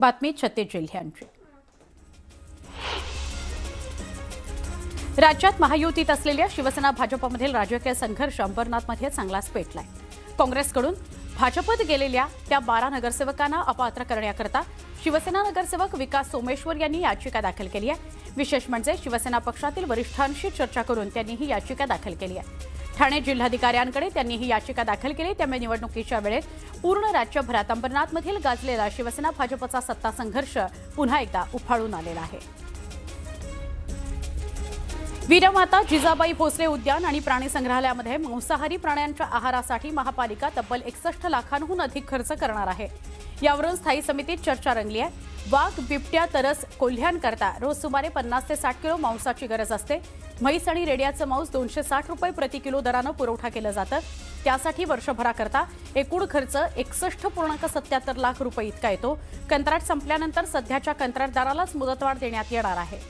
बातमी छत्तीस जिल्ह्यांची। राज्यात महायुतीत असलेल्या शिवसेना भाजपमधील राजकीय संघर्ष अंबरनाथमध्ये चांगलाच पेटलाय। काँग्रेसकडून भाजपत गेलेल्या त्या 12 नगरसेवकांना अपात्र करण्याकरता शिवसेना नगरसेवक विकास सोमेश्वर यांनी याचिका दाखल केली आहे। विशेष म्हणजे शिवसेना पक्षातील वरिष्ठांशी चर्चा करून त्यांनी ही याचिका दाखल केली आहे। ठाणे जिल्हाधिकाऱ्यांकडे त्यांनी ही याचिका दाखल केली। त्यामुळे निवडणुकीच्या वेळेत पूर्ण राज्यभरात अंबरनाथमधील गाजलेला शिवसेना भाजपचा सत्ता संघर्ष पुन्हा एकदा उफाळून आलेला आहे। वीरमाता जिजाबाई भोसले उद्यान आणि प्राणी संग्रहालयामध्ये मांसाहारी प्राण्यांच्या आहारासाठी महापालिका तब्बल 61 लाखांहून अधिक खर्च करणार आहे। यावरून स्थायी समितीत चर्चा रंगली आहे। वाघ, बिबट्या, तरस, कोल्ह्यांकरता रोज सुमारे 50 ते 60 किलो मांसाची गरज असते। म्हैस आणि रेड्याचं मांस 260 रुपये प्रति किलो दरानं पुरवठा केला जातं। त्यासाठी वर्षभराकरता एकूण खर्च 61.77 लाख रुपये इतका येतो। कंत्राट संपल्यानंतर सध्याच्या कंत्राटदारालाच मुदतवाढ देण्यात येणार आहे।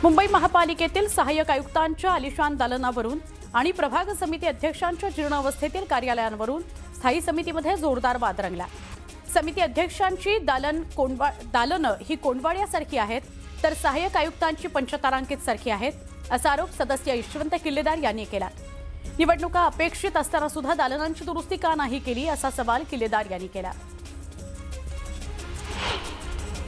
मुंबई महापालिकेतील सहाय्यक आयुक्तांच्या आलिशान दालनावरून आणि प्रभाग समिती अध्यक्षांच्या जीर्ण अवस्थेतील कार्यालयांवरून स्थायी समितीमध्ये जोरदार वाद रंगला। समिती अध्यक्षांची दालनं ही कोंडवाड्यासारखी आहेत, तर सहाय्यक आयुक्तांची पंचतारांकित सारखी आहेत असा आरोप सदस्य यशवंत किल्लेदार यांनी केला। निवडणुका अपेक्षित असताना सुद्धा दालनांची दुरुस्ती का नाही केली असा सवाल किल्लेदार यांनी केला।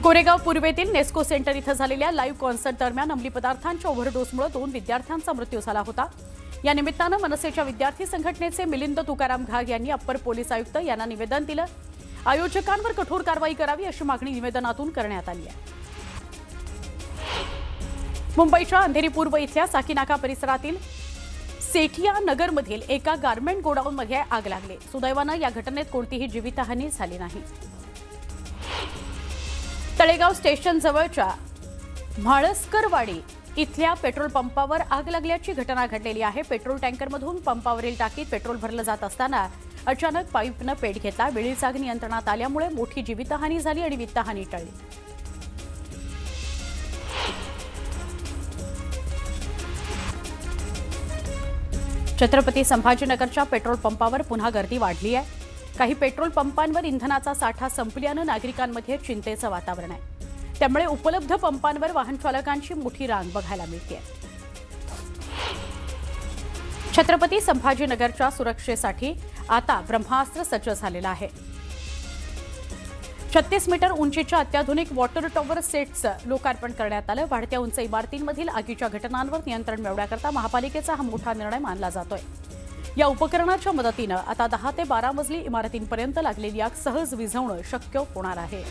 कोरेगाव पूर्वेतील नेस्को सेंटर इथं झालेल्या लाईव्ह कॉन्सर्ट दरम्यान अंमली पदार्थांच्या ओव्हरडोसमुळे 2 विद्यार्थ्यांचा मृत्यू झाला होता। या निमित्तानं मनसेच्या विद्यार्थी संघटनेचे मिलिंद तुकाराम घाग यांनी अप्पर पोलीस आयुक्त यांना निवेदन दिलं। आयोजकांवर कठोर कारवाई करावी अशी मागणी निवेदनातून करण्यात आली आहे। मुंबईच्या अंधेरी पूर्व इथल्या साकीनाका परिसरातील सेठिया नगरमधील एका गारमेंट गोडाऊनमध्ये आग लागली। सुदैवानं या घटनेत कोणतीही जीवितहानी झाली नाही। तळेगाव स्टेशन जवळच्या म्हाळसकरवाडी इथल्या पेट्रोल पंपावर आग लागल्याची घटना घडलेली आहे। पेट्रोल टँकरमधून पंपावरील टाकीत पेट्रोल भरलं जात असताना अचानक पाईपनं पेट घेतला। वेळीच आग नियंत्रणात आल्यामुळे मोठी जीवितहानी झाली आणि वित्तहानी टळली। छत्रपती संभाजीनगरच्या पेट्रोल पंपावर पुन्हा गर्दी वाढली आहे। काही पेट्रोल पंपांवर इंधनाचा साठा संपल्यानं नागरिकांमध्ये चिंतेचं वातावरण आहे। त्यामुळे उपलब्ध पंपांवर वाहन चालकांची मोठी रांग बघायला मिळते। छत्रपती संभाजीनगरच्या सुरक्षेसाठी आता ब्रह्मास्त्र सज्ज झालेला आहे। 36 मीटर उंचीच्या अत्याधुनिक वॉटर टॉवर सेटचं लोकार्पण करण्यात आलं। वाढत्या उंच इमारतींमधील आगीच्या घटनांवर नियंत्रण मिळवण्याकरता महापालिकेचा हा मोठा निर्णय मानला जातोय। या उपकरणाच्या मदतीनं आता 10 ते 12 मजली इमारतींपर्यंत लागलेली आग सहज विझवणं शक्य होणार आहे।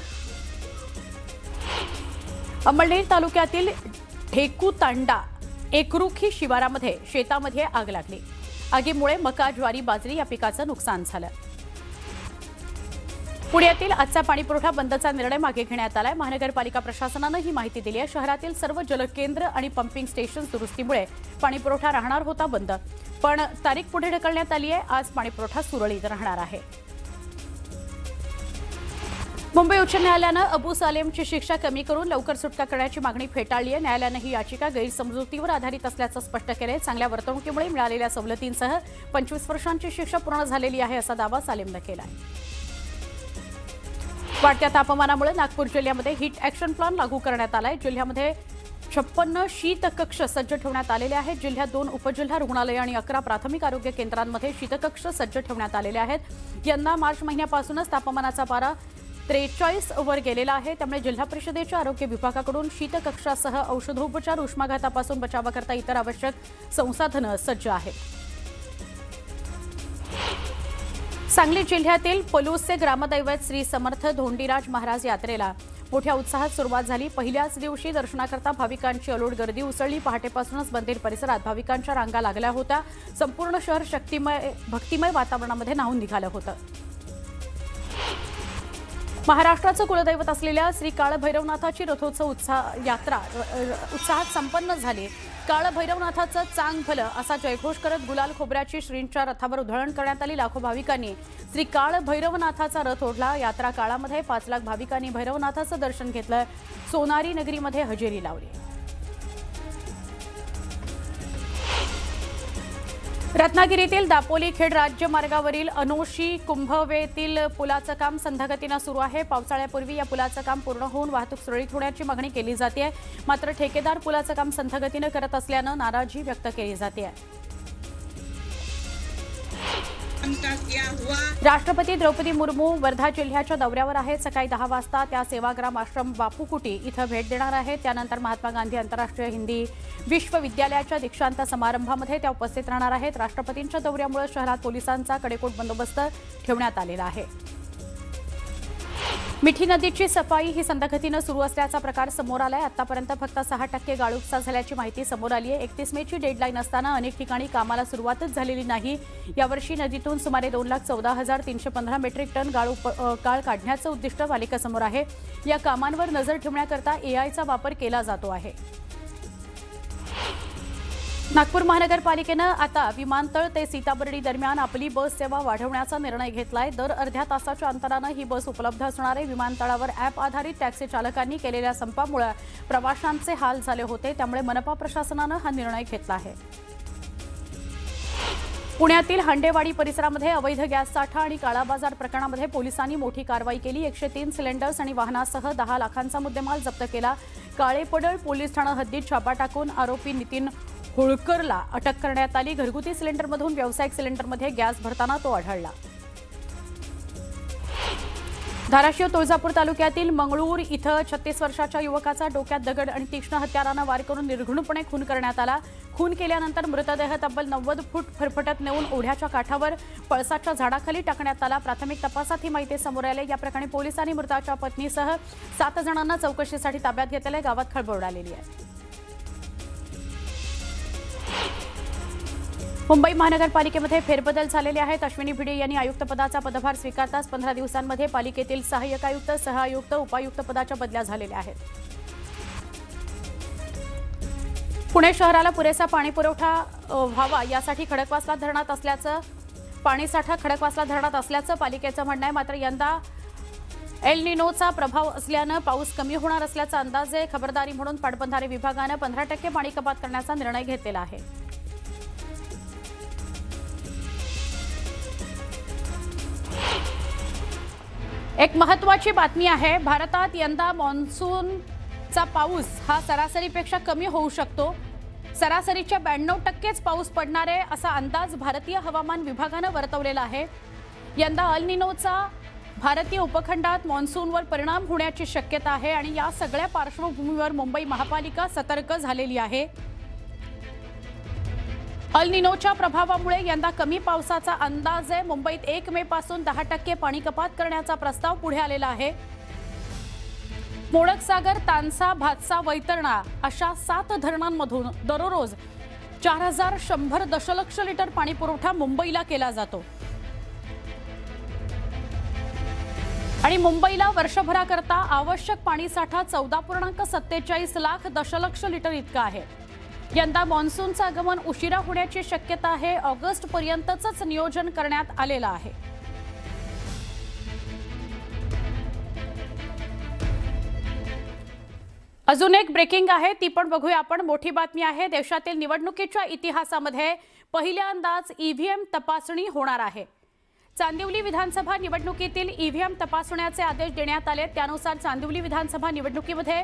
अंमळनेर तालुक्यातील ढेकूतांडा एकरुखी शिवारामध्ये शेतामध्ये आग लागली। आगीमुळे मका, ज्वारी, बाजरी या पिकाचं नुकसान झालं। पुण्यातील आजचा पाणीपुरवठा बंदचा निर्णय मागे घेण्यात आलाय। महानगरपालिका प्रशासनानं ही माहिती दिली आहे। शहरातील सर्व जलकेंद्र आणि पंपिंग स्टेशन दुरुस्तीमुळे पाणीपुरवठा राहणार होता बंद, पण तारीख पुढे ढकलण्यात आली आहे। आज पाणीपुरवठा सुरळीत राहणार आहे। मुंबई उच्च न्यायालयानं अबू सालेमची शिक्षा कमी करून लवकर सुटका करण्याची मागणी फेटाळली आहे। न्यायालयानं ही याचिका गैरसमजुतीवर आधारित असल्याचं स्पष्ट केलंय। चांगल्या वर्तणुकीमुळे मिळालेल्या सवलतींसह 25 वर्षांची शिक्षा पूर्ण झालेली आहे असा दावा सालेमनं केला आहे। वाढत्या तापमानामुळे नागपूर जिल्ह्यामध्ये हीट ॲक्शन प्लॅन लागू करण्यात आलाय। जिल्ह्यामध्ये 56 शीतकक्ष सज्ज ठेवण्यात आलेले आहेत। जिल्ह्यात 2 उपजिल्हा रुग्णालय आणि 11 प्राथमिक आरोग्य केंद्रांमध्ये शीतकक्ष सज्ज ठेवण्यात आलेले आहेत। यंदा मार्च महिन्यापासूनच तापमानाचा पारा 43 वर गेलेला आहे। त्यामुळे जिल्हा परिषदेच्या आरोग्य विभागाकडून शीतकक्षासह औषधोपचार, उष्माघातापासून बचावाकरता इतर आवश्यक संसाधनं सज्ज आहेत। सांगली जिल्ह्यातील पलूसचे ग्रामदैवत श्री समर्थ धोंडीराज महाराज यात्रेला मोठ्या उत्साहात सुरुवात झाली। पहिल्याच दिवशी दर्शनाकरता भाविकांची अलोट गर्दी उसळली। पहाटेपासूनच मंदिर परिसरात भाविकांच्या रांगा लागल्या होत्या। संपूर्ण शहर भक्तिमय वातावरणामध्ये न्हाऊन निघालं होतं। महाराष्ट्राचं कुलदैवत असलेल्या श्री काळभैरवनाथाची रथोत्सव यात्रा उत्साहात संपन्न झाली। काळभैरवनाथाचं चांग भलं असा जयघोष करत गुलाल खोबऱ्याची श्रींच्या रथावर उधळण करण्यात आली। लाखो भाविकांनी श्री काळभैरवनाथाचा रथ ओढला। यात्रा काळामध्ये 5 लाख भाविकांनी भैरवनाथाचं दर्शन घेतलं। सोनारी नगरीमध्ये हजेरी लावली। रत्नागिरीतील दापोली खेड राज्यमार्गावरील अनोशी कुंभवेतील पुलाचं काम संथगतीनं सुरू आहे। पावसाळ्यापूर्वी या पुलाचं काम पूर्ण होऊन वाहतूक सुरळीत होण्याची मागणी केली जाते, मात्र ठेकेदार पुलाचं काम संथगतीनं करत असल्यानं नाराजी व्यक्त केली जाते। राष्ट्रपती द्रौपदी मुर्मू वर्धा जिल्ह्याच्या दौऱ्यावर आहेत। सकाळी 10 वाजता त्या सेवाग्राम आश्रम बापूकुटी इथं भेट देणार आहेत। त्यानंतर महात्मा गांधी आंतरराष्ट्रीय हिंदी विश्वविद्यालयाच्या दीक्षांत समारंभामध्ये त्या उपस्थित राहणार आहेत। राष्ट्रपतींच्या दौऱ्यामुळे शहरात पोलिसांचा कडेकोट बंदोबस्त ठेवण्यात आलेला आहे। मिठी नदीची सफाई ही संथगतीनं सुरू असल्याचा प्रकार समोर आलाय। आतापर्यंत फक्त 6% गाळूपसा झाल्याची माहिती समोर आली आहे। 31 मेची डेडलाईन असताना अनेक ठिकाणी कामाला सुरुवातच झालेली नाही। यावर्षी नदीतून सुमारे 2,14,315 मेट्रिक टन गाळ काढण्याचं उद्दिष्ट पालिकेसमोर आहे। या कामांवर नजर ठेवण्याकरता एआयचा वापर केला जातो आहे। नागपूर महानगरपालिकेनं आता विमानतळ ते सीताबर्डी दरम्यान आपली बस सेवा वाढवण्याचा निर्णय घेतलाय। दर अर्ध्या तासाच्या अंतरानं ही बस उपलब्ध असणार आहे। विमानतळावर ॲप आधारित टॅक्सी चालकांनी केलेल्या संपामुळे प्रवाशांचे हाल झाले होते, त्यामुळे मनपा प्रशासनानं हा निर्णय घेतला आहे। पुण्यातील हंडेवाडी परिसरामध्ये अवैध गॅस साठा आणि काळाबाजार प्रकरणामध्ये पोलिसांनी मोठी कारवाई केली। 103 सिलेंडर्स आणि वाहनासह 10 लाखांचा मुद्देमाल जप्त केला। काळेपडळ पोलीस ठाणा हद्दीत छापा टाकून आरोपी नितीन होळकरला अटक करण्यात आली। घरगुती सिलेंडरमधून व्यावसायिक सिलेंडरमध्ये गॅस भरताना तो आढळला। धाराशिव तुळजापूर तालुक्यातील मंगळूर इथं 36 वर्षाच्या युवकाचा डोक्यात दगड आणि तीक्ष्ण हत्यारानं वार करून निर्घृणपणे खून करण्यात आला। खून केल्यानंतर मृतदेह तब्बल 90 फूट फरफटत नेऊन ओढ्याच्या काठावर पळसाच्या झाडाखाली टाकण्यात आला। प्राथमिक तपासात ही माहिती समोर आली। या प्रकरणी पोलिसांनी मृताच्या पत्नीसह 7 जणांना चौकशीसाठी ताब्यात घेतलेले। गावात खळबळ उडालेली आहे। मुंबई महानगरपालिकेमध्ये फेरबदल झालेले आहेत। अश्विनी भिडे यांनी आयुक्तपदाचा पदभार स्वीकारताच 15 दिवसांमध्ये पालिकेतील सहाय्यक आयुक्त, सहआयुक्त, उपायुक्त पदाच्या बदल्या झालेल्या आहेत। पुणे शहराला पुरेसा पाणीपुरवठा व्हावा यासाठी खडकवासला धरणात पाणीसाठा खडकवासला धरणात असल्याचं पालिकेचं म्हणणं आहे। मात्र यंदा एल निनोचा प्रभाव असल्यानं पाऊस कमी होणार असल्याचा अंदाज आहे। खबरदारी म्हणून पाटबंधारे विभागानं 15% पाणी कपात करण्याचा निर्णय घेतलेला आहे। एक महत्त्वाची बातमी आहे। भारतात यंदा मान्सूनचा पाऊस हा सरासरीपेक्षा कमी होऊ शकतो। सरासरीच्या 92%च पाऊस पडणार आहे असा अंदाज भारतीय हवामान विभागानं वर्तवलेला आहे। यंदा अल निनोचा भारतीय उपखंडात मान्सूनवर परिणाम होण्याची शक्यता आहे आणि या सगळ्या पार्श्वभूमीवर मुंबई महापालिका सतर्क झालेली आहे। अल निनोच्या प्रभावामुळे यंदा कमी पावसाचा अंदाज आहे। मुंबईत 1 मे पासून 10% पाणी कपात करण्याचा प्रस्ताव पुढे आलेला आहे। मोडकसागर, तानसा, भातसा, वैतरणा अशा 7 धरणांमधून दररोज 4100 दशलक्ष लिटर पाणी पुरवठा मुंबईला केला जातो आणि मुंबईला वर्षभराकरता आवश्यक पाणीसाठा 14.47 लाख दशलक्ष लिटर इतका आहे। यंदा मान्सूनचं आगमन उशिरा होण्याची शक्यता आहे। ऑगस्ट पर्यंतच नियोजन करण्यात आलेलं आहे। अजून एक ब्रेकिंग आहे, ती पण बघूया आपण। मोठी बातमी आहे। देशातील निवडणुकीच्या इतिहासामध्ये पहिल्यांदाच ईव्हीएम तपासणी होणार आहे। चांदिवली विधानसभा निवडणुकीतील ईव्हीएम तपासण्याचे आदेश देण्यात आले। त्यानुसार चांदिवली विधानसभा निवडणुकीमध्ये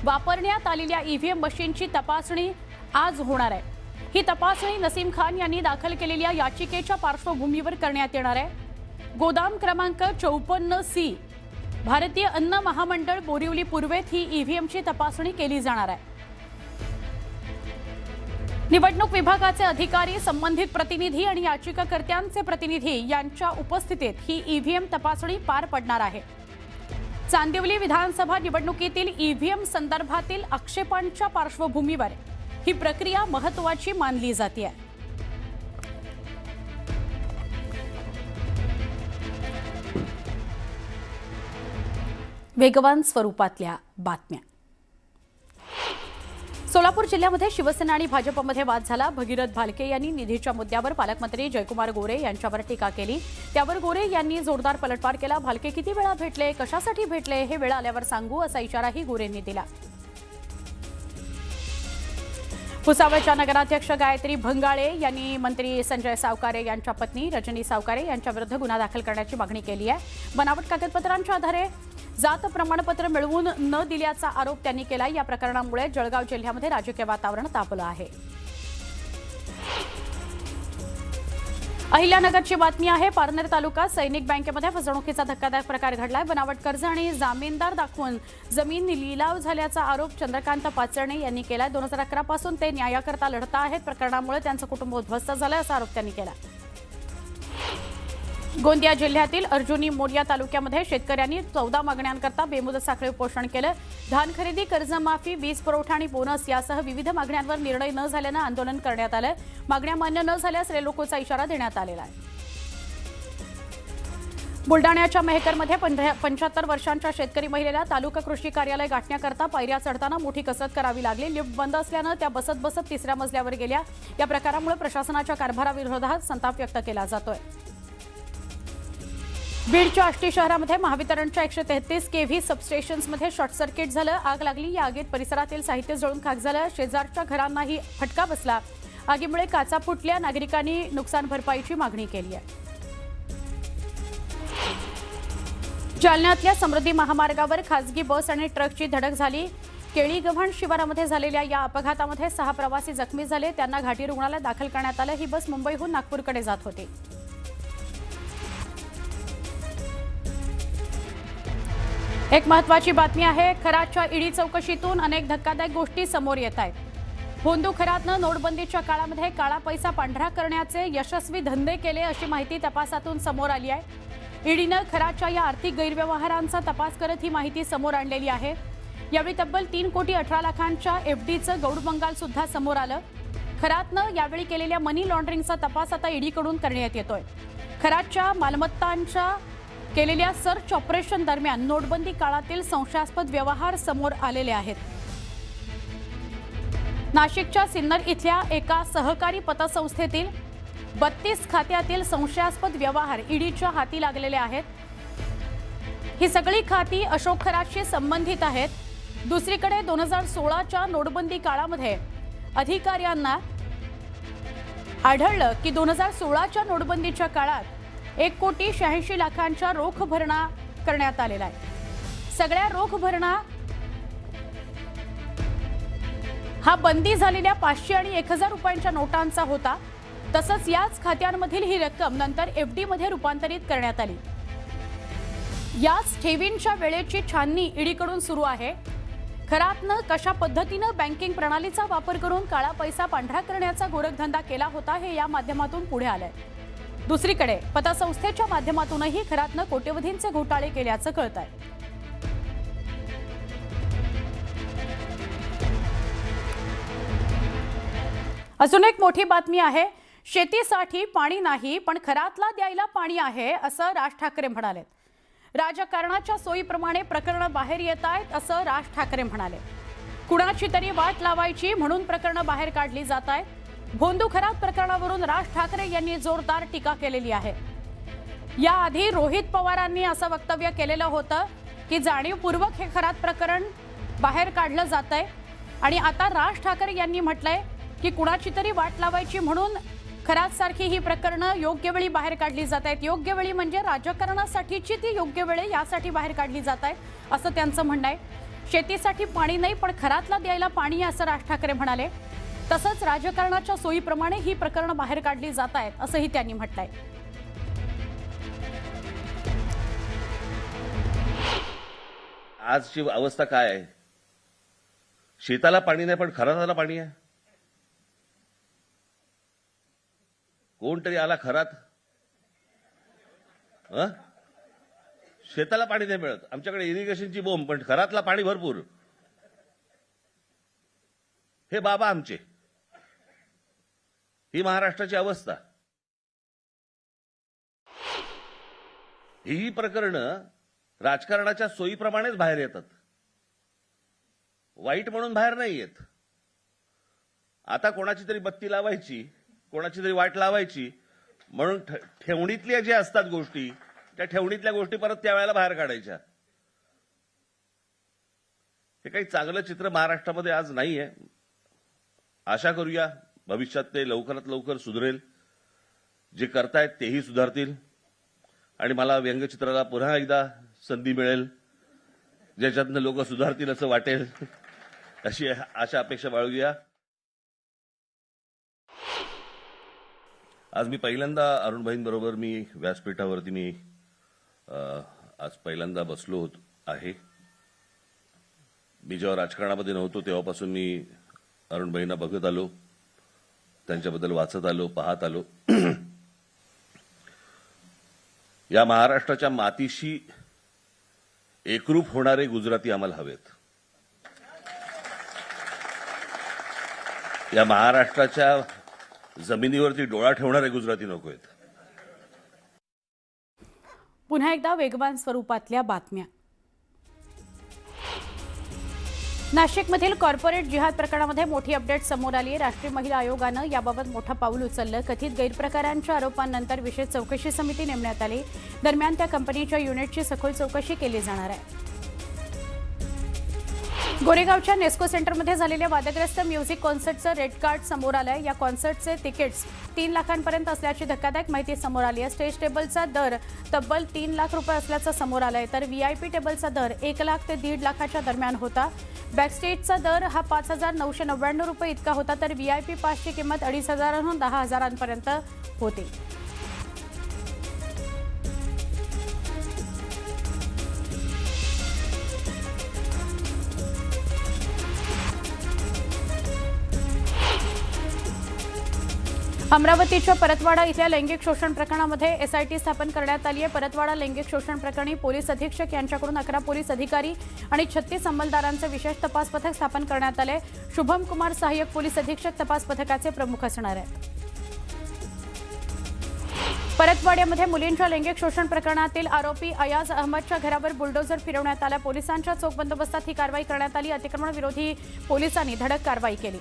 वापरण्यात आलेल्या ईव्हीएम मशीनची तपासणी आज होणार आहे। ही तपासणी नसीम खान यांनी दाखल केलेल्या याचिकेच्या पार्श्वभूमीवर करण्यात येणार आहे। गोदाम क्रमांक 54C भारतीय अन्न महामंडळ बोरिवली पूर्वेत ही ईव्हीएमची तपासणी केली जाणार आहे। निवडणूक विभागाचे अधिकारी, संबंधित प्रतिनिधी आणि याचिकाकर्त्यांचे प्रतिनिधी यांच्या उपस्थितीत ही ईव्हीएम तपासणी पार पडणार आहे। चांदिवली विधानसभा निवडणुकीतील ईव्हीएम संदर्भातील आक्षेपांच्या पार्श्वभूमीवर ही प्रक्रिया महत्त्वाची मानली जाते। वेगवान स्वरूपातल्या बातम्या। सोलापूर जिल्ह्यामध्ये शिवसेना आणि भाजपमध्ये वाद झाला। भगीरथ भालके यांनी निधीच्या मुद्द्यावर पालकमंत्री जयकुमार गोरे यांच्यावर टीका केली। त्यावर गोरे यांनी जोरदार पलटवार केला। भालके किती वेळा भेटले, कशासाठी भेटले हे वेळ आल्यावर सांगू असा इशाराही गोरेंनी दिला। भुसावळच्या नगराध्यक्ष गायत्री भंगाळे यांनी मंत्री संजय सावकारे यांच्या पत्नी रजनी सावकारे यांच्याविरुद्ध गुन्हा दाखल करण्याची मागणी केली आहे। बनावट कागदपत्रांच्या आधारे जात प्रमाणपत्र मिळवून न दिल्याचा आरोप त्यांनी केला। या प्रकरणामुळे जळगाव जिल्ह्यामध्ये राजकीय वातावरण तापलं आहे। अहिल्यानगरची बातमी आहे। पारनेर तालुका सैनिक बँकेमध्ये फसवणुकीचा धक्कादायक प्रकार घडलाय। बनावट कर्ज आणि जामीनदार दाखवून जमीन लिलाव झाल्याचा आरोप चंद्रकांत पाचरणे यांनी केलाय। 2011 पासून ते न्यायाकरता लढत आहेत। प्रकरणामुळे त्यांचं कुटुंब उद्ध्वस्त झालंय असा आरोप त्यांनी केला। गोंदिया जिल्ह्यातील अर्जुनी मोरिया तालुक्यामध्ये शेतकऱ्यांनी 14 मागण्यांकरता बेमुदत साखळी उपोषण केलं। धान खरेदी, कर्जमाफी, वीज पुरवठा आणि बोनस यासह विविध मागण्यांवर निर्णय न झाल्यानं आंदोलन करण्यात आलं। मागण्या मान्य न झाल्यास रेलोकोचा इशारा देण्यात आलेला आहे। बुलडाण्याच्या मेहकरमध्ये 75 वर्षांच्या शेतकरी महिलेला तालुका कृषी कार्यालय गाठण्याकरता पायऱ्या चढताना मोठी कसरत करावी लागली। लिफ्ट बंद असल्यानं त्या बसत तिसऱ्या मजल्यावर गेल्या। या प्रकारामुळे प्रशासनाच्या कारभाराविरोधात संताप व्यक्त केला जातोय। बीडच्या आष्टी शहरामध्ये महावितरणच्या 133 केव्ही सबस्टेशन्समध्ये शॉर्ट सर्किट झालं। आग लागली। या आगीत परिसरातील साहित्य जळून खाक झालं। शेजारच्या घरांनाही फटका बसला। आगीमुळे काचा फुटल्या। नागरिकांनी नुकसान भरपाईची मागणी केली आहे। जालन्यातल्या समृद्धी महामार्गावर खासगी बस आणि ट्रकची धडक झाली। केळीगव्हाण शिवारामध्ये झालेल्या या अपघातामध्ये 6 प्रवासी जखमी झाले। त्यांना घाटी रुग्णालयात दाखल करण्यात आलं। ही बस मुंबईहून नागपूरकडे जात होती। एक महत्त्वाची बातमी आहे। खरातच्या ईडी चौकशीतून अनेक धक्कादायक गोष्टी समोर येत आहेत। भोंदू खरातनं नोटबंदीच्या काळामध्ये काळा पैसा पांढरा करण्याचे यशस्वी धंदे केले अशी माहिती तपासातून समोर आली आहे। ईडीनं खरातच्या या आर्थिक गैरव्यवहारांचा तपास करत ही माहिती समोर आणलेली आहे। यावेळी तब्बल 3,18 लाखांच्या एफडीचं गौडबंगाल सुद्धा समोर आलं। खरातनं यावेळी केलेल्या मनी लॉन्ड्रिंगचा तपास आता ईडीकडून करण्यात येतोय। खरातच्या मालमत्तांच्या केलेल्या सर्च ऑपरेशन दरम्यान नोटबंदी काळातील संशयास्पद व्यवहार समोर आलेले आहेत। नाशिकच्या सिन्नर इथल्या एका सहकारी पतसंस्थेतील 32 खात्यातील संशयास्पद व्यवहार ईडीच्या हाती लागलेले आहेत। ही सगळी खाती अशोक खरातशी संबंधित आहेत। दुसरीकडे 2016च्या नोटबंदी काळामध्ये अधिकाऱ्यांना आढळलं की 2016च्या नोटबंदीच्या काळात 1,86,00,000च्या रोख भरणा करण्यात आलेला आहे। सगळ्या रोख भरणा हा बंदी झालेल्या 500 आणि 1,000 रुपयांच्या नोटांचा होता। तसंच याच खात्यांमधील ही रक्कम नंतर एफडी मध्ये रूपांतरित करण्यात आली। याच ठेवींच्या वेळेची छाननी ईडीकडून सुरू आहे। खरातनं कशा पद्धतीनं बँकिंग प्रणालीचा वापर करून काळा पैसा पांढरा करण्याचा गोरखधंदा केला होता हे या माध्यमातून पुढे आलंय। दुसरीकडे पतसंस्थेच्या माध्यमातूनही खरातनं कोट्यवधींचे घोटाळे केल्याचं कळतंय। अजून एक मोठी बातमी आहे। शेतीसाठी पाणी नाही पण खरातला द्यायला पाणी आहे असं राज ठाकरे म्हणाले। राजकारणाच्या सोयीप्रमाणे प्रकरणं बाहेर येत आहेत असं राज ठाकरे म्हणाले। कुणाची तरी वाट लावायची म्हणून प्रकरणं बाहेर काढली जात आहेत। भोंदू खरात प्रकरणावरून राज ठाकरे यांनी जोरदार टीका केलेली आहे। याआधी रोहित पवारांनी असं वक्तव्य केलेलं होतं की जाणीवपूर्वक हे खरात प्रकरण बाहेर काढलं जातंय आणि आता राज ठाकरे यांनी म्हटलंय की कुणाची तरी वाट लावायची म्हणून खरात सारखी ही प्रकरणं योग्य वेळी बाहेर काढली जात आहेत। योग्य वेळी म्हणजे राजकारणासाठीची ती योग्य वेळ यासाठी बाहेर काढली जात आहे असं त्यांचं म्हणणं आहे। शेतीसाठी पाणी नाही पण खरातला द्यायला पाणी असं राज ठाकरे म्हणाले। तसंच राजकारणाच्या सोयीप्रमाणे ही प्रकरणं बाहेर काढली जात आहेत असंही त्यांनी म्हटलंय। आजची अवस्था काय आहे? शेताला पाणी नाही पण खराताला पाणी आहे। कोणतरी आला खरात, शेताला पाणी नाही मिळत। आमच्याकडे इरिगेशनची बोंब पण खरातला पाणी भरपूर। हे बाबा आमचे, ही महाराष्ट्राची अवस्था। ही प्रकरणं राजकारणाच्या सोयीप्रमाणेच बाहेर येतात, वाईट म्हणून बाहेर नाही येत। आता कोणाची तरी बत्ती लावायची, कोणाची तरी वाट लावायची म्हणून ठेवणीतल्या ज्या असतात गोष्टी, त्या ठेवणीतल्या गोष्टी परत त्यावेळेला बाहेर काढायच्या। हे काही चांगलं चित्र महाराष्ट्रामध्ये आज नाहीये। आशा करूया भविष्यात ते लवकरात लवकर सुधरेल. जे करतायत तेही सुधारतील आणि मला व्यंगचित्राला पुन्हा एकदा संधी मिळेल ज्याच्यातनं लोक सुधारतील असं वाटेल अशी आशा अपेक्षा बाळगूया. आज मी पहिल्यांदा अरुणभाईंबरोबर मी व्यासपीठावरती मी आज पहिल्यांदा बसलो आहे. मी जेव्हा राजकारणामध्ये नव्हतो तेव्हापासून मी अरुणभाईंना बघत आलो, त्यांच्याबद्दल वाचत आलो, पाहत आलो. या महाराष्ट्राच्या मातीशी एकरूप होणारे गुजराती आम्हाला हवेत. या महाराष्ट्राच्या जमिनीवरती डोळा ठेवणारे गुजराती नको आहेत. पुन्हा एकदा वेगवान स्वरूपातल्या बातम्या. नाशिकमधील कॉर्पोरेट जिहाद प्रकरणामध्ये मोठी अपडेट समोर आली आहे. राष्ट्रीय महिला आयोगानं याबाबत मोठं पाऊल उचललं. कथित गैरप्रकारांच्या आरोपांनंतर विशेष चौकशी समिती नेमण्यात आली. दरम्यान त्या कंपनीच्या युनिटची सखोल चौकशी केली जाणार आहे. गोरेगावच्या नेस्को सेंटरमध्ये झालेल्या वादग्रस्त म्युझिक कॉन्सर्टचं रेड कार्ड समोर आलंय. या कॉन्सर्टचे तिकीट्स 3 लाखांपर्यंत असल्याची धक्कादायक माहिती समोर आली आहे. स्टेज टेबलचा दर तब्बल 3 लाख रुपये असल्याचं समोर आलंय, तर व्हीआयपी टेबलचा दर 1 लाख ते 1.5 लाखाच्या दरम्यान होता. बॅकस्टेजचा दर हा 5,999 रुपये इतका होता, तर व्हीआयपी पासची किंमत 2,500 ते 10,000 होती. अमरावतीच्या परतवाडा इथल्या लैंगिक शोषण प्रकरणामध्ये एसआयटी स्थापन करण्यात आली आहे. परतवाडा लैंगिक शोषण प्रकरणी पोलीस अधीक्षक यांच्याकडून 11 पोलीस अधिकारी आणि 36 अंमलदारांचे विशेष तपास पथक स्थापन करण्यात आले. शुभम कुमार सहाय्यक पोलीस अधीक्षक तपास पथकाचे प्रमुख असणार आहेत. परतवाड्यामध्ये मुलींच्या लैंगिक शोषण प्रकरणातील आरोपी अयाज अहमदच्या घरावर बुलडोझर फिरवण्यात आला. पोलिसांच्या चोख बंदोबस्तात ही कारवाई करण्यात आली. अतिक्रमण विरोधी पोलिसांनी धडक कारवाई केली.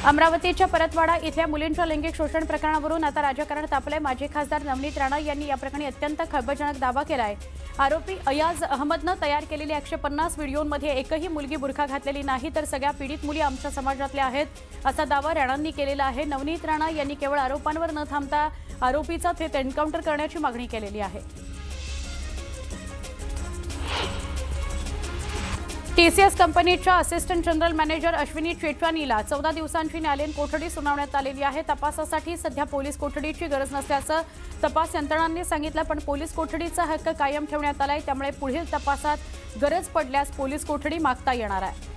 अमरावतीच्या परतवाडा इथल्या मुलींच्या लैंगिक शोषण प्रकरणावरून आता राजकारण तापलंय. माजी खासदार नवनीत राणा यांनी या प्रकरणी अत्यंत खळबळजनक दावा केलाय. आरोपी अयाज अहमदनं तयार केलेल्या 150 व्हिडिओमध्ये एकही मुलगी बुरखा घातलेली नाही, तर सगळ्या पीडित मुली आमच्या समाजातल्या आहेत असा दावा राणांनी केलेला आहे. नवनीत राणा यांनी केवळ आरोपांवर न थांबता आरोपीचा थेट एन्काउंटर करण्याची मागणी केलेली आहे. टीसीएस कंपनीच्या असिस्टंट जनरल मॅनेजर अश्विनी चेटवानीला 14 दिवसांची न्यायालयीन कोठडी सुनावण्यात आलेली आहे. तपासासाठी सध्या पोलीस कोठडीची गरज नसल्याचं तपास यंत्रणांनी सांगितलं, पण पोलीस कोठडीचा हक्क कायम ठेवण्यात आलाय. त्यामुळे पुढील तपासात गरज पडल्यास पोलीस कोठडी मागता येणार आहे.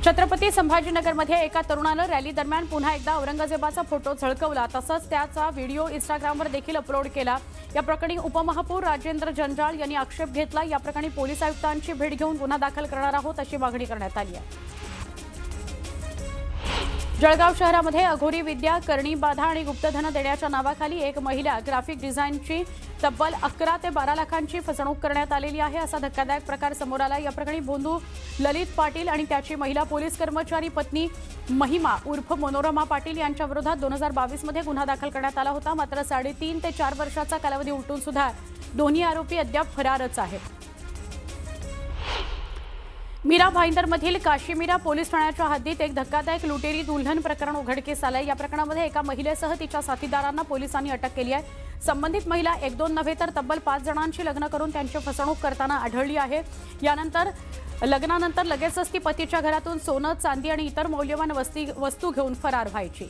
छत्रपती संभाजीनगरमध्ये एका तरुणानं रॅली दरम्यान पुन्हा एकदा औरंगजेबाचा फोटो झळकवला, तसंच त्याचा व्हिडिओ इंस्टाग्रामवर देखील अपलोड केला. या प्रकरणी उपमहापौर राजेंद्र जंजाळ यांनी आक्षेप घेतला. या प्रकरणी पोलीस आयुक्तांची भेट घेऊन गुन्हा दाखल करणार आहोत अशी मागणी करण्यात आली आहे. जळगाव शहरामध्ये अघोरी विद्या, करणी बाधा आणि गुप्तधन देण्याच्या नावाखाली एक महिला ग्राफिक डिझाईनची तब्बल 11 ते 12 लाखांची फसवणूक करण्यात आलेली आहे असा धक्कादायक प्रकार समोर आला. या प्रकरणी बोंधू ललित पाटील आणि त्याची महिला पोलीस कर्मचारी पत्नी महिमा उर्फ मनोरमा पाटील यांच्या विरोधात 2022 मध्ये गुन्हा दाखल करण्यात आला होता. मात्र 3.5 ते 4 वर्षाचा कालावधी उलटून सुद्धा दोन्ही आरोपी अद्याप फरारच आहेत. मीरा भाईंदरमधील काशीमीरा पोलीस ठाण्याच्या हद्दीत एक धक्कादायक लुटेरी दुल्हन प्रकरण उघडकीस आलंय. या प्रकरणामध्ये एका महिलेसह तिच्या साथीदारांना पोलिसांनी अटक केली आहे. संबंधित महिला 1-2 नव्हे तर तब्बल 5 जणांची लग्न करून त्यांची फसवणूक करताना आढळली आहे. लग्नानंतर लगेचच ती पतीच्या घरातून सोनं, चांदी आणि इतर मौल्यवान वस्तू घेऊन फरार व्हायची.